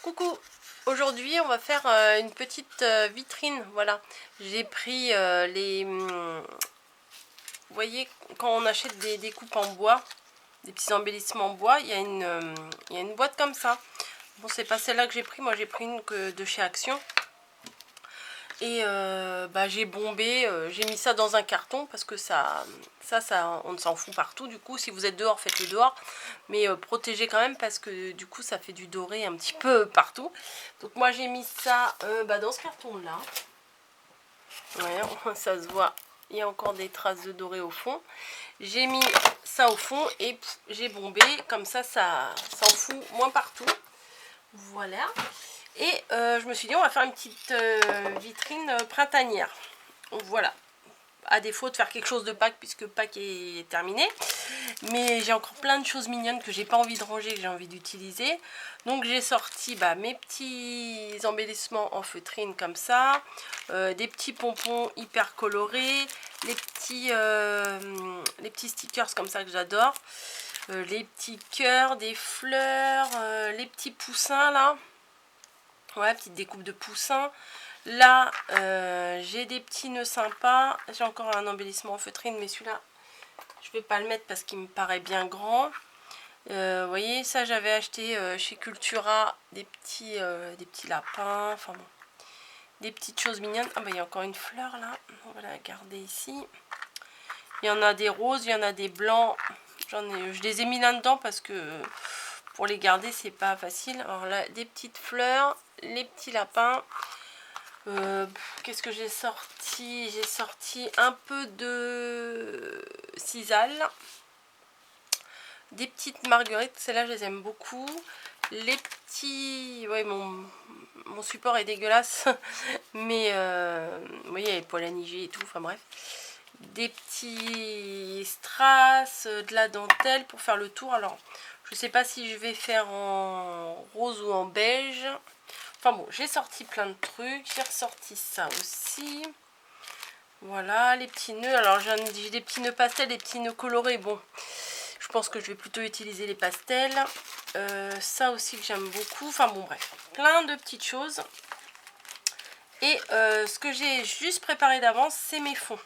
Coucou, aujourd'hui on va faire une petite vitrine. Voilà, j'ai pris vous voyez, quand on achète des découpes en bois, des petits embellissements en bois, il y a une boîte comme ça. Bon, c'est pas celle-là que j'ai pris, moi j'ai pris une de chez Action. Et j'ai bombé, j'ai mis ça dans un carton parce que ça on s'en fout partout. Du coup, si vous êtes dehors, faites-le dehors, mais protégez quand même parce que du coup ça fait du doré un petit peu partout. Donc moi j'ai mis ça dans ce carton là. Ouais, ça se voit, il y a encore des traces de doré au fond. J'ai mis ça au fond et j'ai bombé, comme ça s'en fout moins partout. Voilà. Et je me suis dit on va faire une petite vitrine printanière. Voilà. À défaut de faire quelque chose de Pâques puisque Pâques est terminé. Mais j'ai encore plein de choses mignonnes que j'ai pas envie de ranger, que j'ai envie d'utiliser. Donc j'ai sorti mes petits embellissements en feutrine comme ça. Des petits pompons hyper colorés. Les petits stickers comme ça que j'adore. Les petits cœurs, des fleurs, les petits poussins là. Ouais, petite découpe de poussins. Là, j'ai des petits nœuds sympas. J'ai encore un embellissement en feutrine, mais celui-là, je vais pas le mettre parce qu'il me paraît bien grand. Vous voyez, ça, j'avais acheté chez Cultura des petits lapins. Enfin bon, des petites choses mignonnes. Ah, il y a encore une fleur là. On va la garder ici. Il y en a des roses, il y en a des blancs. Je les ai mis là-dedans parce que pour les garder, c'est pas facile. Alors là, des petites fleurs, les petits lapins. Qu'est-ce que j'ai sorti? J'ai sorti un peu de sisal, des petites marguerites, celles-là je les aime beaucoup. Les petits, ouais, mon support est dégueulasse, mais vous voyez, il y a les poils à niger et tout, enfin bref. Des petits strass, de la dentelle pour faire le tour. Alors je sais pas si je vais faire en rose ou en beige. Enfin bon, j'ai sorti plein de trucs. J'ai ressorti ça aussi. Voilà, les petits nœuds. Alors j'ai des petits nœuds pastels, des petits nœuds colorés. Bon, je pense que je vais plutôt utiliser les pastels. Ça aussi que j'aime beaucoup. Enfin bon, bref, plein de petites choses. Et ce que j'ai juste préparé d'avance, c'est mes fonds.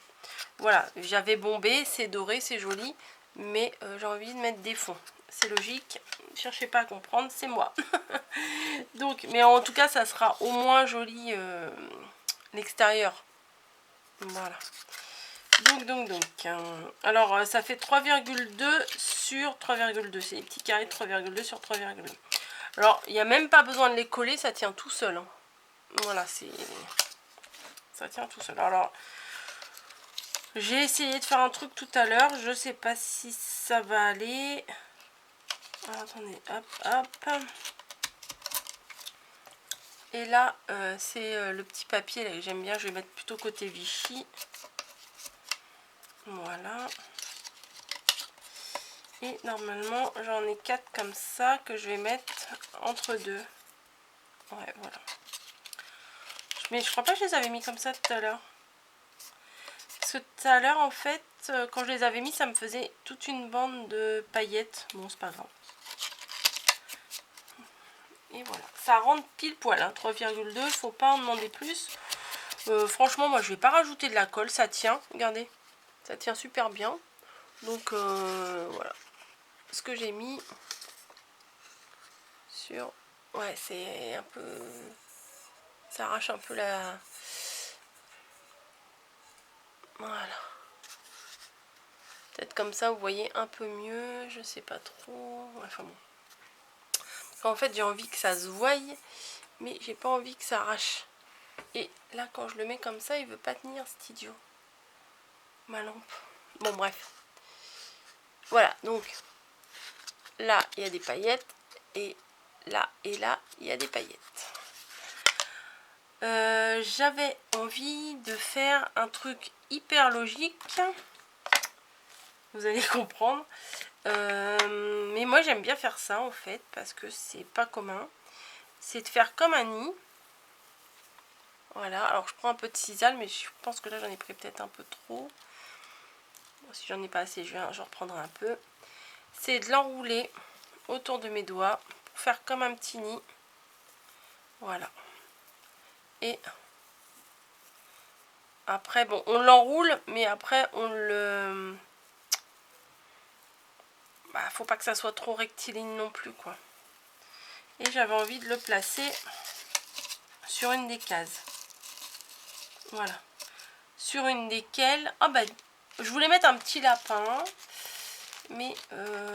Voilà, j'avais bombé, c'est doré, c'est joli. Mais j'ai envie de mettre des fonds. C'est logique. Ne cherchez pas à comprendre, c'est moi. Donc, mais en tout cas, ça sera au moins joli l'extérieur. Voilà. Donc. Alors, ça fait 3,2 sur 3,2. C'est les petits carrés de 3,2 sur 3,2. Alors, il n'y a même pas besoin de les coller, ça tient tout seul. Hein. Voilà, ça tient tout seul. Alors, j'ai essayé de faire un truc tout à l'heure. Je sais pas si ça va aller. Alors, attendez, hop. Et là, c'est le petit papier là, que j'aime bien. Je vais mettre plutôt côté Vichy. Voilà. Et normalement, j'en ai 4 comme ça que je vais mettre entre deux. Ouais, voilà. Mais je crois pas que je les avais mis comme ça tout à l'heure. Parce que tout à l'heure, en fait, quand je les avais mis, ça me faisait toute une bande de paillettes. Bon, c'est pas grave. Et voilà. Ça rentre pile poil, hein, 3,2. Faut pas en demander plus. Franchement, moi, je vais pas rajouter de la colle. Ça tient. Regardez. Ça tient super bien. Donc, voilà. Ce que j'ai mis sur... Ouais, c'est un peu... Ça arrache un peu la... Voilà. Peut-être comme ça, vous voyez un peu mieux. Je sais pas trop. Enfin bon. En fait, j'ai envie que ça se voie, mais j'ai pas envie que ça arrache. Et là, quand je le mets comme ça, il veut pas tenir, cet idiot. Ma lampe. Bon, bref. Voilà, donc là, il y a des paillettes. Et là, il y a des paillettes. J'avais envie de faire un truc hyper logique. Vous allez comprendre. Mais moi, j'aime bien faire ça, en fait, parce que c'est pas commun. C'est de faire comme un nid. Voilà, alors je prends un peu de sisal, mais je pense que là, j'en ai pris peut-être un peu trop. Bon, si j'en ai pas assez, j'en reprendrai un peu. C'est de l'enrouler autour de mes doigts pour faire comme un petit nid. Voilà. Et après, bon, on l'enroule, mais après, on le... Bah, faut pas que ça soit trop rectiligne non plus, quoi. Et j'avais envie de le placer sur une des cases. Voilà. Sur une desquelles... Ah bah, je voulais mettre un petit lapin. Mais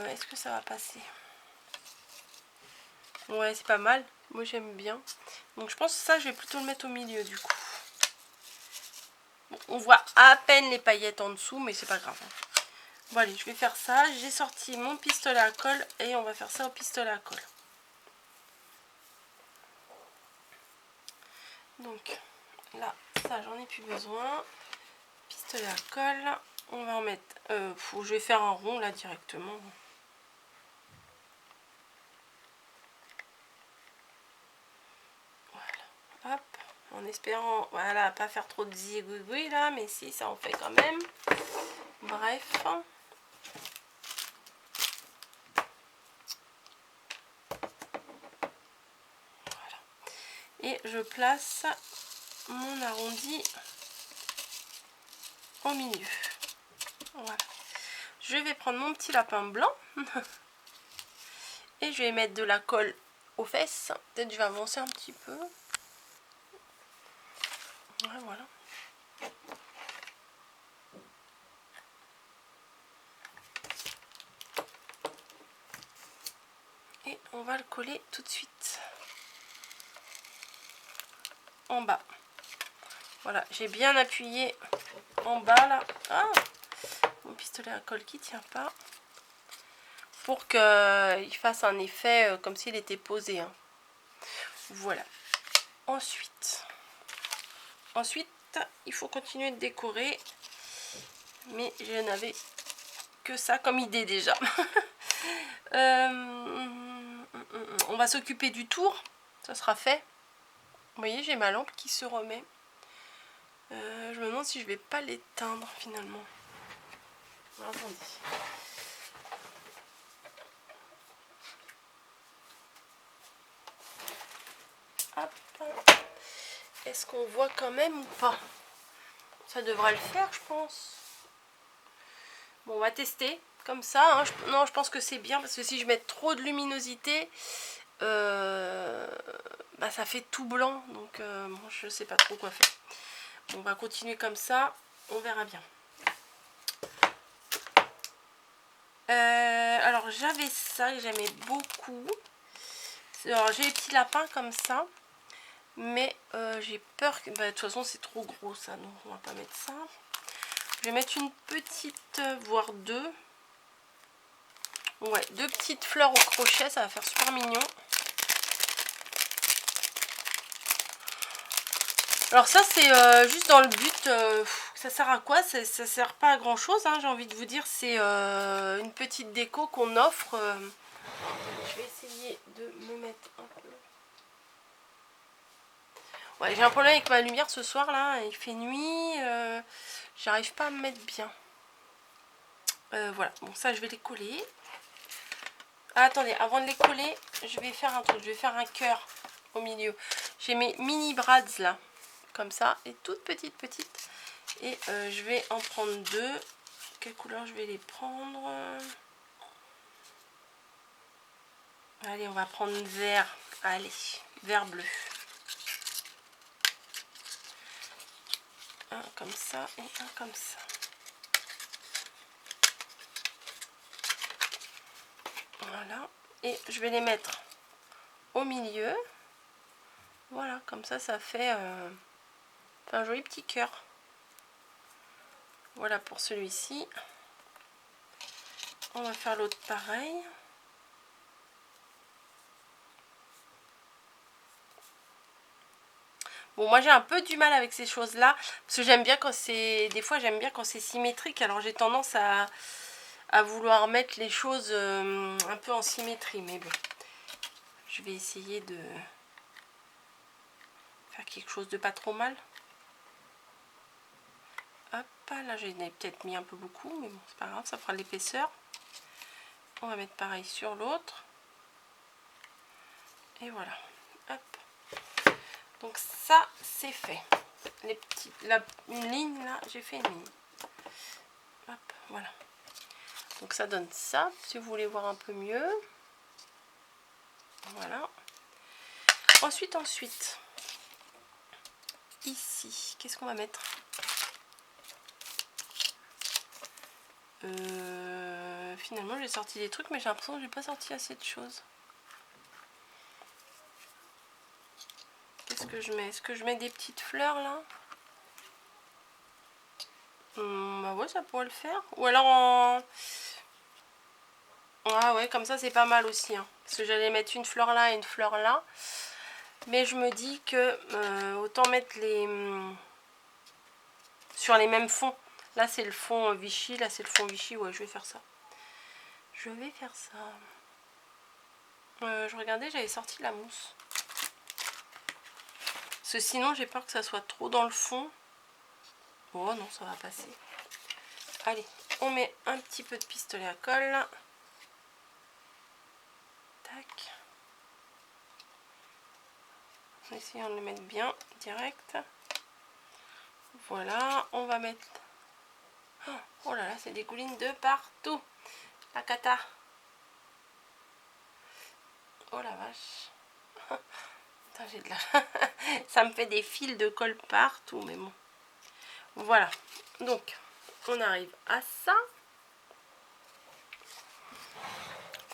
est-ce que ça va passer? Ouais, c'est pas mal. Moi, j'aime bien. Donc, je pense que ça, je vais plutôt le mettre au milieu, du coup. Bon, on voit à peine les paillettes en dessous, mais c'est pas grave. Bon, allez, je vais faire ça. J'ai sorti mon pistolet à colle et on va faire ça au pistolet à colle. Donc, là, ça, j'en ai plus besoin. Pistolet à colle. On va en mettre... je vais faire un rond, là, directement. Voilà. Hop. En espérant, voilà, pas faire trop de zigouigoui, là. Mais si, ça en fait quand même. Bref. Voilà. Et je place mon arrondi au milieu. Voilà. Je vais prendre mon petit lapin blanc. Et je vais mettre de la colle aux fesses. Peut-être je vais avancer un petit peu. Ouais, voilà. Et on va le coller tout de suite. En bas. Voilà, j'ai bien appuyé en bas là. Ah, mon pistolet à colle qui tient pas. Pour qu'il fasse un effet comme s'il était posé. Hein. Voilà. Ensuite, il faut continuer de décorer. Mais je n'avais que ça comme idée déjà. On va s'occuper du tour. Ça sera fait. Vous voyez, j'ai ma lampe qui se remet. Je me demande si je vais pas l'éteindre finalement. Attendez. Hop. Est-ce qu'on voit quand même ou pas? Ça devrait le faire, je pense. Bon, on va tester comme ça. Hein. Non, je pense que c'est bien parce que si je mets trop de luminosité, bah, ça fait tout blanc. Donc, bon, je sais pas trop quoi faire. Bon, on va continuer comme ça. On verra bien. Alors, j'avais ça que j'aimais beaucoup. Alors, j'ai les petits lapins comme ça. Mais j'ai peur que... Bah, de toute façon, c'est trop gros ça. Donc, on va pas mettre ça. Je vais mettre une petite, voire deux. Ouais, deux petites fleurs au crochet. Ça va faire super mignon. Alors ça, c'est juste dans le but... ça sert à quoi? Ça sert pas à grand chose, hein, j'ai envie de vous dire. C'est une petite déco qu'on offre. Je vais essayer de me mettre un peu... Ouais, j'ai un problème avec ma lumière ce soir là, il fait nuit, j'arrive pas à me mettre bien. Voilà, bon ça je vais les coller. Ah, attendez, avant de les coller, je vais faire un truc, je vais faire un cœur au milieu. J'ai mes mini brads là, comme ça, et toutes petites. Et je vais en prendre deux. Quelle couleur je vais les prendre? Allez, on va prendre vert. Allez, vert bleu. Un comme ça et un comme ça. Voilà. Et je vais les mettre au milieu. Voilà, comme ça, ça fait un joli petit cœur. Voilà pour celui-ci. On va faire l'autre pareil. Bon, moi j'ai un peu du mal avec ces choses-là, parce que j'aime bien quand c'est... Des fois j'aime bien quand c'est symétrique, alors j'ai tendance à vouloir mettre les choses un peu en symétrie, mais bon. Je vais essayer de faire quelque chose de pas trop mal. Hop, là j'en ai peut-être mis un peu beaucoup, mais bon, c'est pas grave, ça fera l'épaisseur. On va mettre pareil sur l'autre. Et voilà. Hop. Donc ça c'est fait. Les petites, une ligne là, j'ai fait une ligne. Hop, voilà. Donc ça donne ça, si vous voulez voir un peu mieux. Voilà. Ensuite, ici, qu'est-ce qu'on va mettre? Finalement, j'ai sorti des trucs, mais j'ai l'impression que j'ai pas sorti assez de choses. Qu'est-ce que je mets? Est-ce que je mets des petites fleurs là? Bah ouais, ça pourrait le faire. Ou alors en... Ah ouais, comme ça c'est pas mal aussi. Hein. Parce que j'allais mettre une fleur là et une fleur là. Mais je me dis que autant mettre les... sur les mêmes fonds. Là c'est le fond Vichy, là c'est le fond Vichy. Ouais, je vais faire ça. Je vais faire ça. Je regardais, j'avais sorti la mousse. Parce que sinon j'ai peur que ça soit trop dans le fond. Oh non, ça va passer. Allez, on met un petit peu de pistolet à colle. Tac. Essayons de le mettre bien direct. Voilà, on va mettre... Oh là là, c'est des goulines de partout. La cata. Oh la vache. Putain, j'ai de la... Ça me fait des fils de colle partout, mais bon. Voilà. Donc, on arrive à ça.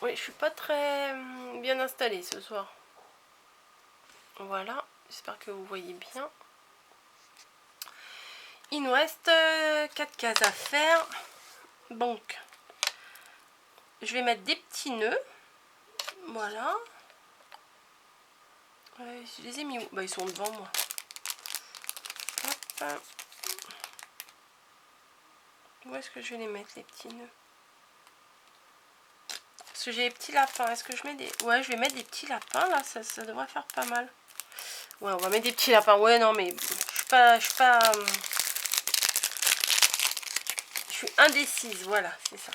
Oui, je suis pas très bien installée ce soir. Voilà, j'espère que vous voyez bien. Il nous reste 4 cases à faire. Donc, je vais mettre des petits nœuds. Voilà. Je les ai mis où? Bah, ils sont devant moi. Hop. Où est-ce que je vais les mettre, les petits nœuds? Parce que j'ai des petits lapins. Est-ce que je mets des... Ouais, je vais mettre des petits lapins, là. Ça devrait faire pas mal. Ouais, on va mettre des petits lapins. Ouais, non, mais je suis indécise. Voilà, c'est ça.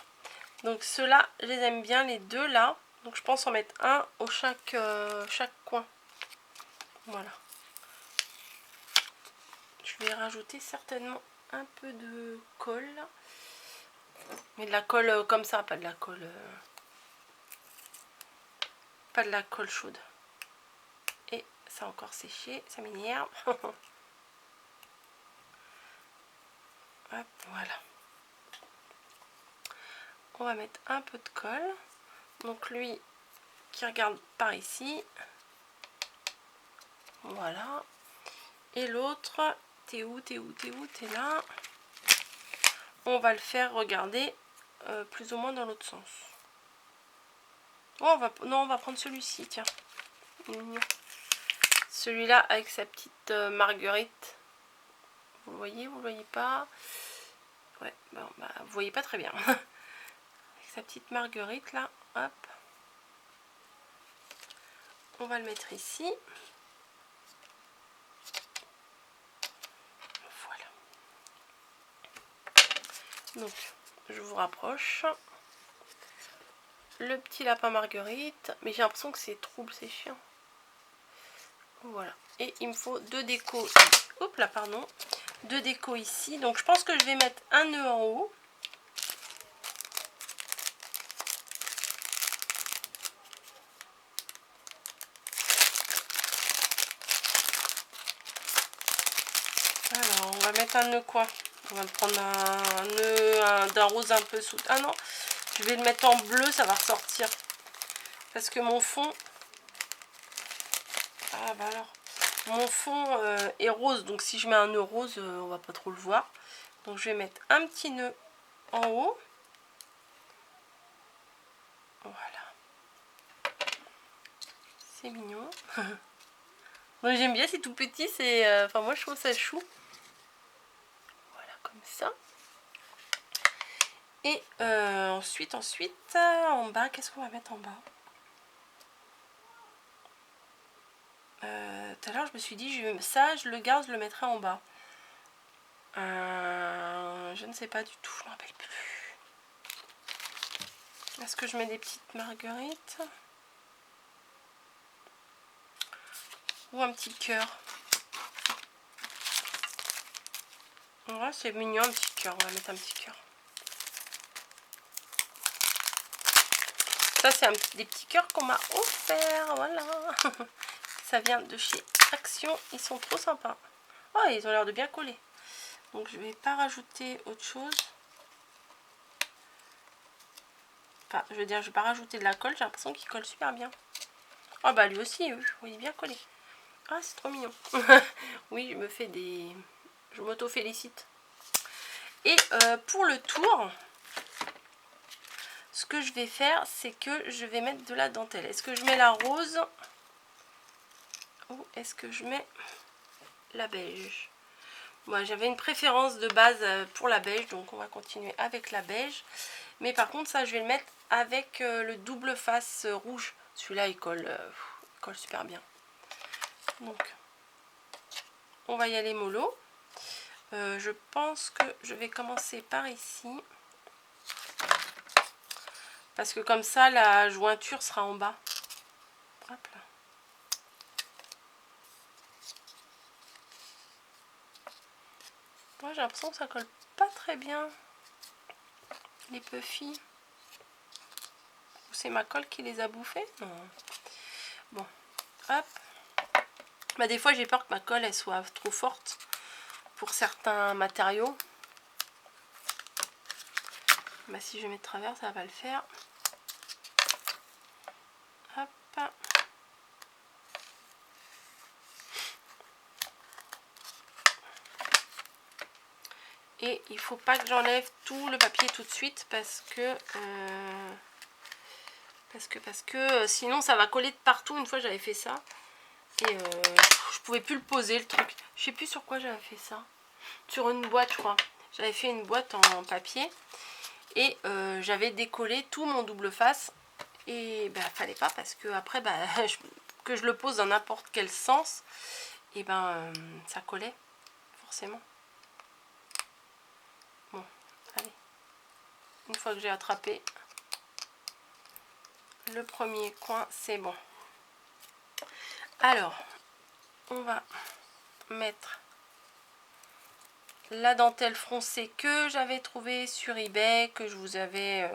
Donc, ceux-là, je les aime bien, les deux, là. Donc, je pense en mettre un au chaque coin. Voilà. Je vais rajouter certainement un peu de colle. Mais de la colle comme ça, pas de la colle... Pas de la colle chaude. Et ça a encore séché, ça m'énerve. Hop, voilà. On va mettre un peu de colle. Donc lui qui regarde par ici. Voilà. Et l'autre, t'es où, t'es où, t'es où, t'es là. On va le faire regarder plus ou moins dans l'autre sens. Oh, non, on va prendre celui-ci, tiens. Celui-là avec sa petite marguerite. Vous le voyez pas? Ouais, bon, bah, vous voyez pas très bien. Avec sa petite marguerite là, hop. On va le mettre ici. Voilà. Donc, je vous rapproche. Le petit lapin marguerite. Mais j'ai l'impression que c'est trouble, c'est chiant. Voilà. Et il me faut deux décos. Hop là, pardon. Deux décos ici. Donc, je pense que je vais mettre un nœud en haut. Alors, on va mettre un nœud quoi? On va prendre un nœud d'un rose un peu sous... Ah non, je vais le mettre en bleu, ça va ressortir. Parce que mon fond... Ah bah alors... Mon fond est rose, donc si je mets un nœud rose, on va pas trop le voir. Donc je vais mettre un petit nœud en haut. Voilà. C'est mignon. Donc j'aime bien, c'est tout petit, c'est... Enfin moi je trouve ça chou. Voilà, comme ça. Et ensuite, en bas, qu'est-ce qu'on va mettre en bas? Tout à l'heure, je me suis dit, je le garde, je le mettrai en bas. Je ne sais pas du tout, je ne me rappelle plus. Est-ce que je mets des petites marguerites? Ou un petit cœur? Ouais, c'est mignon, un petit cœur. On va mettre un petit cœur. Ça, c'est des petits cœurs qu'on m'a offert. Voilà. Ça vient de chez Action. Ils sont trop sympas. Oh, ils ont l'air de bien coller. Donc, je vais pas rajouter autre chose. Enfin, je veux dire, je vais pas rajouter de la colle. J'ai l'impression qu'il colle super bien. Oh, bah lui aussi, oui, il est bien collé. Ah, c'est trop mignon. Oui, je me fais des... Je m'auto-félicite. Et pour le tour, ce que je vais faire, c'est que je vais mettre de la dentelle. Est-ce que je mets la rose ou est-ce que je mets la beige? Moi, j'avais une préférence de base pour la beige, donc on va continuer avec la beige. Mais par contre, ça, je vais le mettre avec le double face rouge. Celui-là, il colle super bien. Donc, on va y aller mollo. Je pense que je vais commencer par ici. Parce que comme ça, la jointure sera en bas. Hop là. Moi, j'ai l'impression que ça colle pas très bien. Les puffy. Ou c'est ma colle qui les a bouffés? Non. Bon. Hop. Bah, des fois, j'ai peur que ma colle, elle soit trop forte pour certains matériaux. Bah, si je mets de travers, ça va le faire. Hop. Et il faut pas que j'enlève tout le papier tout de suite parce que sinon ça va coller de partout. Une fois j'avais fait ça et je pouvais plus le poser le truc. Je sais plus sur quoi j'avais fait ça. Sur une boîte, je crois. J'avais fait une boîte en papier et j'avais décollé tout mon double face et ben fallait pas parce que après que je le pose dans n'importe quel sens et ben ça collait forcément. Bon, allez. Une fois que j'ai attrapé le premier coin, c'est bon. Alors, on va mettre la dentelle froncée que j'avais trouvée sur eBay, que je vous avais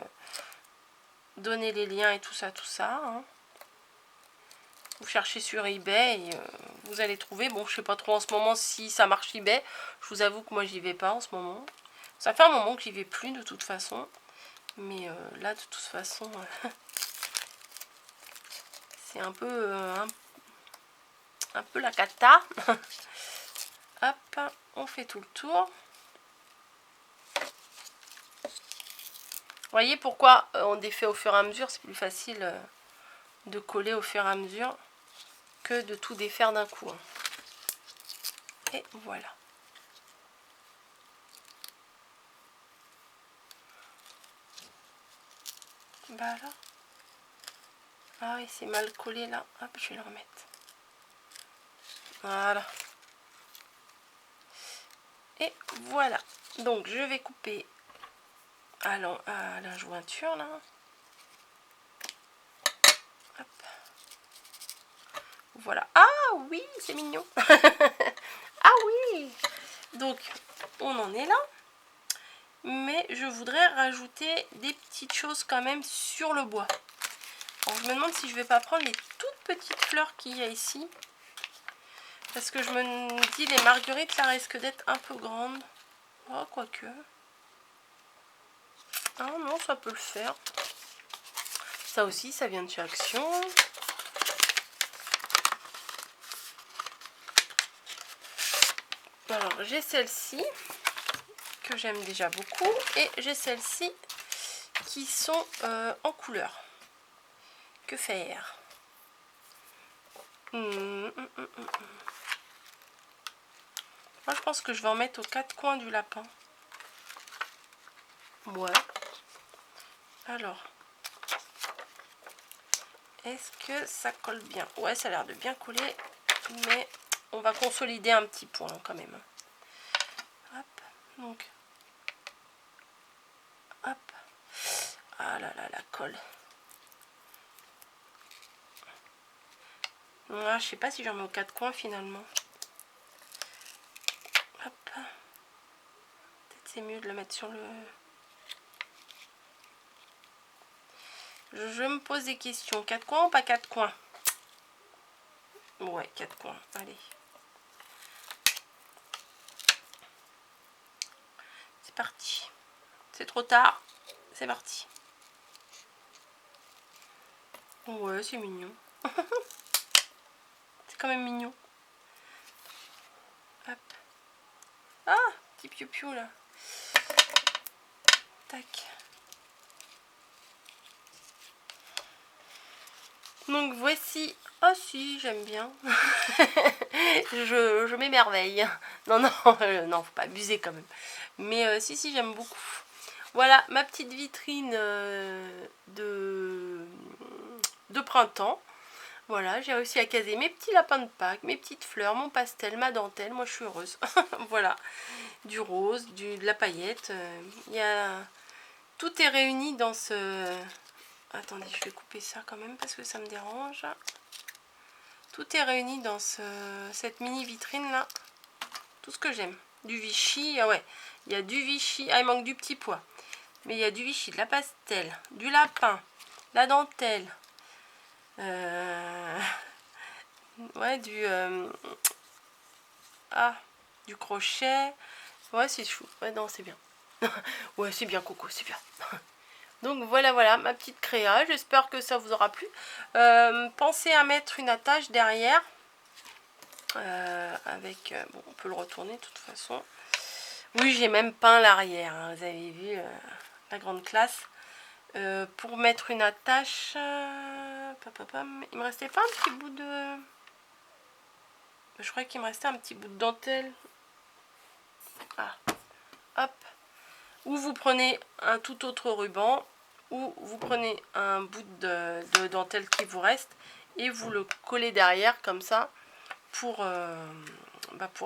donné les liens et tout ça, hein. Vous cherchez sur eBay et vous allez trouver. Bon, je sais pas trop en ce moment si ça marche eBay. Je vous avoue que moi, j'y vais pas en ce moment. Ça fait un moment que j'y vais plus de toute façon. Mais là, de toute façon, c'est un peu la cata. Hop, on fait tout le tour. Vous voyez pourquoi on défait au fur et à mesure, c'est plus facile de coller au fur et à mesure que de tout défaire d'un coup. Et voilà. Bah alors. Ah oui, c'est mal collé là. Hop, je vais le remettre. Voilà. Et voilà. Donc je vais couper à la jointure là. Hop. Voilà. Ah oui, c'est mignon. Ah oui. Donc on en est là. Mais je voudrais rajouter des petites choses quand même sur le bois. Alors, je me demande si je vais pas prendre les toutes petites fleurs qu'il y a ici. Parce que je me dis les marguerites ça risque d'être un peu grande. Oh, quoique. Ah non, ça peut le faire. Ça aussi, ça vient de chez Action. Alors, j'ai celle-ci, que j'aime déjà beaucoup. Et j'ai celle-ci, qui sont en couleur. Que faire? Moi, je pense que je vais en mettre aux quatre coins du lapin. Ouais. Alors, est-ce que ça colle bien? Ouais, ça a l'air de bien coller, mais on va consolider un petit point quand même. Hop, donc, hop. Ah là là, la colle. Ah, je sais pas si j'en mets aux quatre coins finalement. Hop. c'est mieux de le mettre sur le... Je me pose des questions. 4 coins ou pas 4 coins? Ouais, 4 coins. Allez. C'est parti. C'est trop tard. C'est parti. Ouais, c'est mignon. C'est quand même mignon. Hop. Ah, petit piou-piou là. Tac. Donc voici. Oh si, j'aime bien. je m'émerveille. Non, non, non, faut pas abuser quand même. Mais si, j'aime beaucoup. Voilà, ma petite vitrine de printemps. Voilà, j'ai réussi à caser mes petits lapins de Pâques, mes petites fleurs, mon pastel, ma dentelle. Moi, je suis heureuse. Voilà, du rose, de la paillette. Tout est réuni dans ce... Attendez, je vais couper ça quand même parce que ça me dérange. Tout est réuni dans cette mini vitrine là. Tout ce que j'aime. Du Vichy, ah ouais. Il y a du Vichy. Ah, il manque du petit pois. Mais il y a du Vichy, de la pastel, du lapin, la dentelle. Ouais, du crochet. Ouais, c'est chou. Ouais, non, c'est bien. Ouais, c'est bien, Coco, c'est bien. Donc voilà, ma petite créa. J'espère que ça vous aura plu. Pensez à mettre une attache derrière. Bon, on peut le retourner de toute façon. Oui, j'ai même peint l'arrière. Hein, vous avez vu la grande classe. Pour mettre une attache. Il me restait pas un petit bout de... Je croyais qu'il me restait un petit bout de dentelle. Ah, hop. Ou vous prenez un tout autre ruban. Ou vous prenez un bout de dentelle qui vous reste et vous le collez derrière comme ça pour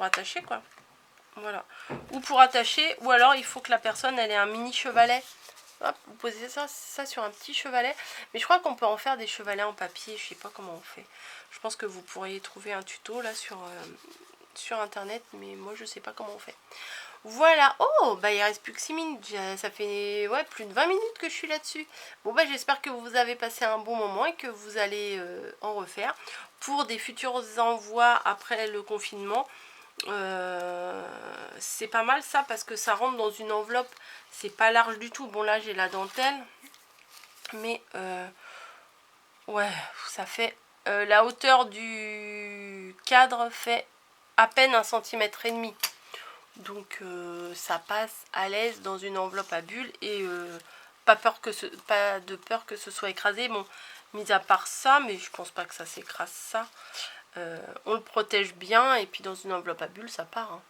attacher quoi. Voilà. Ou pour attacher, ou alors il faut que la personne elle ait un mini chevalet. Hop, vous posez ça sur un petit chevalet. Mais je crois qu'on peut en faire des chevalets en papier. Je sais pas comment on fait. Je pense que vous pourriez trouver un tuto là sur internet. Mais moi je sais pas comment on fait. Voilà, oh, bah il reste plus que 6 minutes, ça fait ouais, plus de 20 minutes que je suis là-dessus. Bon bah j'espère que vous avez passé un bon moment et que vous allez en refaire. Pour des futurs envois après le confinement, c'est pas mal ça parce que ça rentre dans une enveloppe, c'est pas large du tout. Bon là j'ai la dentelle, mais ouais, ça fait, la hauteur du cadre fait à peine 1,5 cm. Donc ça passe à l'aise dans une enveloppe à bulles et pas de peur que ce soit écrasé. Bon, mis à part ça, mais je pense pas que ça s'écrase ça. On le protège bien et puis dans une enveloppe à bulles ça part. Hein.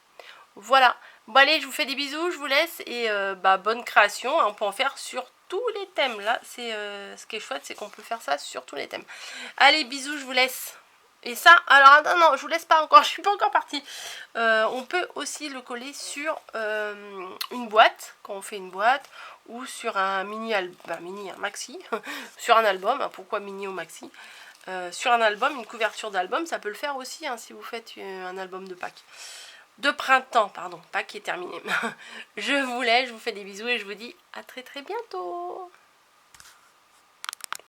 Voilà. Bon allez, je vous fais des bisous, je vous laisse et bonne création. On peut en faire sur tous les thèmes. Là, c'est ce qui est chouette, c'est qu'on peut faire ça sur tous les thèmes. Allez, bisous, je vous laisse. Et ça, alors non, je vous laisse pas encore, je suis pas encore partie. On peut aussi le coller sur une boîte, quand on fait une boîte, ou sur un un maxi, sur un album, hein, pourquoi mini ou maxi, sur un album, une couverture d'album, ça peut le faire aussi hein, si vous faites un album de Pâques. De printemps, pardon, Pâques est terminé. Je vous laisse, je vous fais des bisous et je vous dis à très très bientôt.